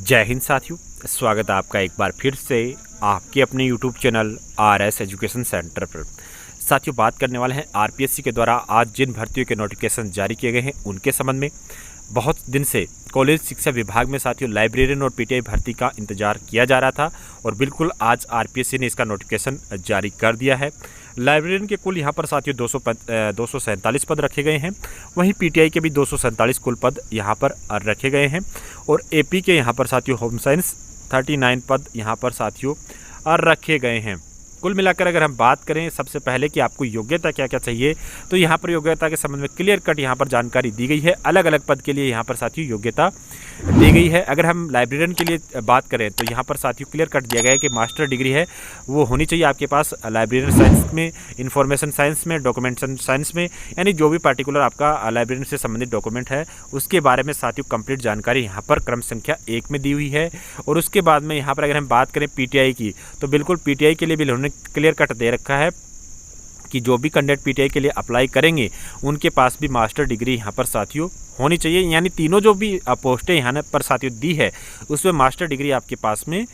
जय हिंद साथियों, स्वागत है आपका एक बार फिर से आपके अपने YouTube channel RS education centre पर। साथियों, बात करने वाले हैं आरपीएससी के द्वारा आज जिन भर्तियों के नोटिफिकेशन जारी किए गए हैं उनके संबंध में। बहुत दिन से कॉलेज शिक्षा विभाग में साथियों लाइब्रेरियन और पीटीआई भर्ती का इंतजार किया जा रहा था और बिल्कुल आज आरपीएससी ने इसका नोटिफिकेशन जारी कर दिया है। लाइब्रेरियन के कुल यहाँ पर साथियों 247 पद रखे गए हैं, वहीं पीटीआई के भी 247 कुल पद यहाँ पर रखे गए हैं और एपी के यहाँ पर साथियों होम साइंस 39 पद यहाँ पर साथियों रखे गए हैं। कुल मिलाकर अगर हम बात करें सबसे पहले कि आपको योग्यता क्या क्या चाहिए, तो यहाँ पर योग्यता के संबंध में क्लियर कट यहाँ पर जानकारी दी गई है। अलग अलग पद के लिए यहाँ पर साथियों योग्यता दी गई है। अगर हम लाइब्रेरियन के लिए बात करें तो यहाँ पर साथियों क्लियर कट दिया गया है कि मास्टर डिग्री है वो होनी चाहिए आपके पास लाइब्रेरियन साइंस में, इंफॉर्मेशन साइंस में, डॉक्यूमेंटेशन साइंस में, यानी जो भी पार्टिकुलर आपका लाइब्रेरियन से संबंधित डॉक्यूमेंट है उसके बारे में साथियों कंप्लीट जानकारी यहाँ पर क्रम संख्या 1 में दी हुई है। और उसके बाद में यहाँ पर अगर हम बात करें पीटीआई की, तो बिल्कुल पीटीआई के लिए भी उन्होंने क्लियर कट दे रखा है कि जो भी कैंडिडेट पीटीआई के लिए अप्लाई करेंगे उनके पास भी मास्टर डिग्री यहाँ पर साथियों होनी चाहिए। यानी तीनों जो भी पोस्टें यहाँ पर साथियों दी है उसमें मास्टर डिग्री आपके पास में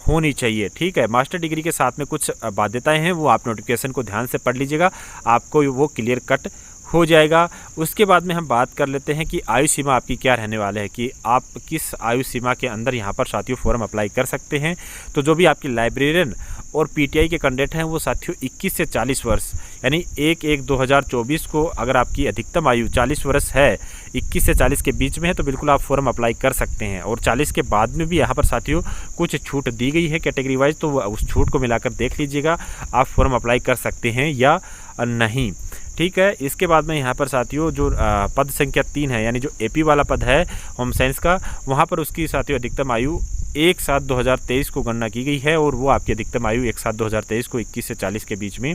होनी चाहिए। ठीक है, मास्टर डिग्री के साथ में कुछ बाध्यताएं हैं, वो आप नोटिफिकेशन को ध्यान से पढ़ लीजिएगा, आपको वो क्लियर कट हो जाएगा। उसके बाद में हम बात कर लेते हैं कि आयु सीमा आपकी क्या रहने वाले है, कि आप किस आयु सीमा के अंदर यहाँ पर साथियों फॉर्म अप्लाई कर सकते हैं। तो जो भी आपकी लाइब्रेरियन और पीटीआई के कैंडिडेट हैं वो साथियों 21 से 40 वर्ष, यानी 1/1/2024 को अगर आपकी अधिकतम आयु 40 वर्ष है, 21 से 40 के बीच में है, तो बिल्कुल आप फॉर्म अप्लाई कर सकते हैं। और 40 के बाद में भी यहाँ पर साथियों कुछ छूट दी गई है कैटेगरी वाइज, तो उस छूट को मिलाकर देख लीजिएगा आप फॉर्म अप्लाई कर सकते हैं या नहीं। ठीक है, इसके बाद में यहाँ पर साथियों जो पद संख्या 3 है, यानी जो एपी वाला पद है होम साइंस का, वहाँ पर उसकी साथियों अधिकतम आयु 1/7/2023 को गणना की गई है और वो आपकी अधिकतम आयु 1/7/2023 को 21 से 40 के बीच में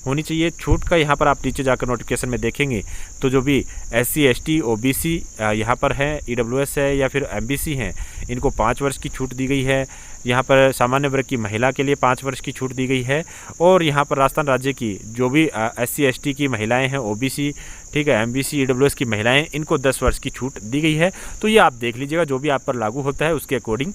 होनी चाहिए। छूट का यहाँ पर आप नीचे जाकर नोटिफिकेशन में देखेंगे तो जो भी SC ST OBC यहाँ पर है, EWS है या फिर MBC हैं, इनको 5 वर्ष की छूट दी गई है। यहाँ पर सामान्य वर्ग की महिला के लिए 5 वर्ष की छूट दी गई है। और यहाँ पर राजस्थान राज्य की जो भी SC ST की महिलाएं हैं, OBC, ठीक है, MBC EWS की महिलाएं, इनको 10 वर्ष की छूट दी गई है। तो ये आप देख लीजिएगा, जो भी आप पर लागू होता है उसके अकॉर्डिंग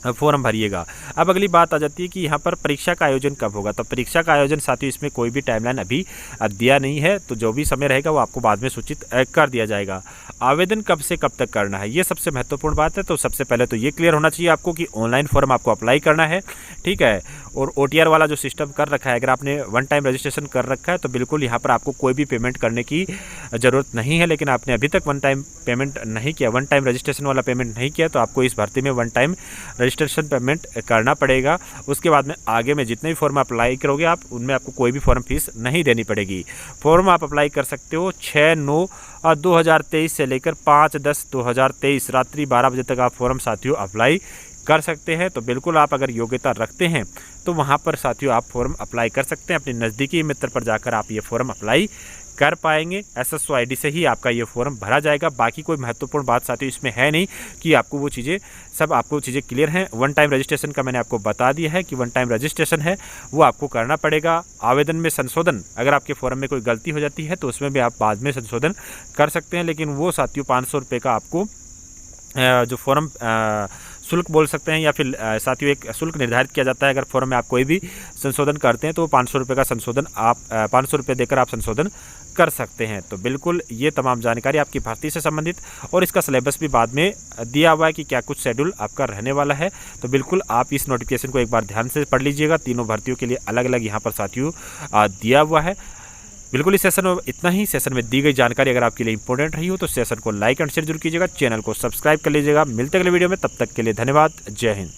फॉर्म भरिएगा। अब अगली बात आ जाती है कि यहाँ पर परीक्षा का आयोजन कब होगा। तो परीक्षा का आयोजन साथियों इसमें कोई भी टाइमलाइन अभी दिया नहीं है, तो जो भी समय रहेगा वो आपको बाद में सूचित कर दिया जाएगा। आवेदन कब से कब तक करना है, ये सबसे महत्वपूर्ण बात है। तो सबसे पहले तो ये क्लियर होना चाहिए आपको कि ऑनलाइन फॉर्म आपको अप्लाई करना है, ठीक है। और OTR वाला जो सिस्टम कर रखा है, अगर आपने 1 टाइम रजिस्ट्रेशन कर रखा है तो बिल्कुल यहाँ पर आपको कोई भी पेमेंट करने की ज़रूरत नहीं है। लेकिन आपने अभी तक 1 टाइम पेमेंट नहीं किया, 1 टाइम रजिस्ट्रेशन वाला पेमेंट नहीं किया, तो आपको इस भर्ती में 1 टाइम रजिस्ट्रेशन पेमेंट करना पड़ेगा। उसके बाद में आगे में जितने भी फॉर्म अप्लाई करोगे आप, उनमें आपको कोई भी फॉर्म फीस नहीं देनी पड़ेगी। फॉर्म आप अप्लाई कर सकते हो 6/9/2023 से लेकर 5/10/2023 रात्रि 12 बजे तक आप फॉर्म साथियों अप्लाई कर सकते हैं। तो बिल्कुल आप अगर योग्यता रखते हैं तो वहाँ पर साथियों आप फॉर्म अप्लाई कर सकते हैं। अपने नज़दीकी मित्र पर जाकर आप ये फॉर्म अप्लाई कर पाएंगे। SSO ID से ही आपका ये फॉर्म भरा जाएगा। बाकी कोई महत्वपूर्ण बात साथियों इसमें है नहीं कि आपको वो चीज़ें, सब आपको चीज़ें क्लियर हैं। 1 टाइम रजिस्ट्रेशन का मैंने आपको बता दिया है कि 1 टाइम रजिस्ट्रेशन है वो आपको करना पड़ेगा। आवेदन में संशोधन, अगर आपके फॉर्म में कोई गलती हो जाती है तो उसमें भी आप बाद में संशोधन कर सकते हैं, लेकिन वो साथियों 500 रुपये का आपको जो फॉर्म शुल्क बोल सकते हैं, या फिर साथियों एक शुल्क निर्धारित किया जाता है। अगर फॉर्म में आप कोई भी संशोधन करते हैं तो 500 रुपये का संशोधन आप 500 रुपये देकर आप संशोधन कर सकते हैं। तो बिल्कुल ये तमाम जानकारी आपकी भर्ती से संबंधित, और इसका सिलेबस भी बाद में दिया हुआ है कि क्या कुछ शेड्यूल आपका रहने वाला है। तो बिल्कुल आप इस नोटिफिकेशन को एक बार ध्यान से पढ़ लीजिएगा। तीनों भर्तियों के लिए अलग अलग यहाँ पर साथियों दिया हुआ है। बिल्कुल इस सेशन में इतना ही। सेशन में दी गई जानकारी अगर आपके लिए इंपॉर्टेंट रही हो तो सेशन को लाइक एंड शेयर जरूर कीजिएगा, चैनल को सब्सक्राइब कर लीजिएगा। मिलते अगले वीडियो में, तब तक के लिए धन्यवाद। जय हिंद।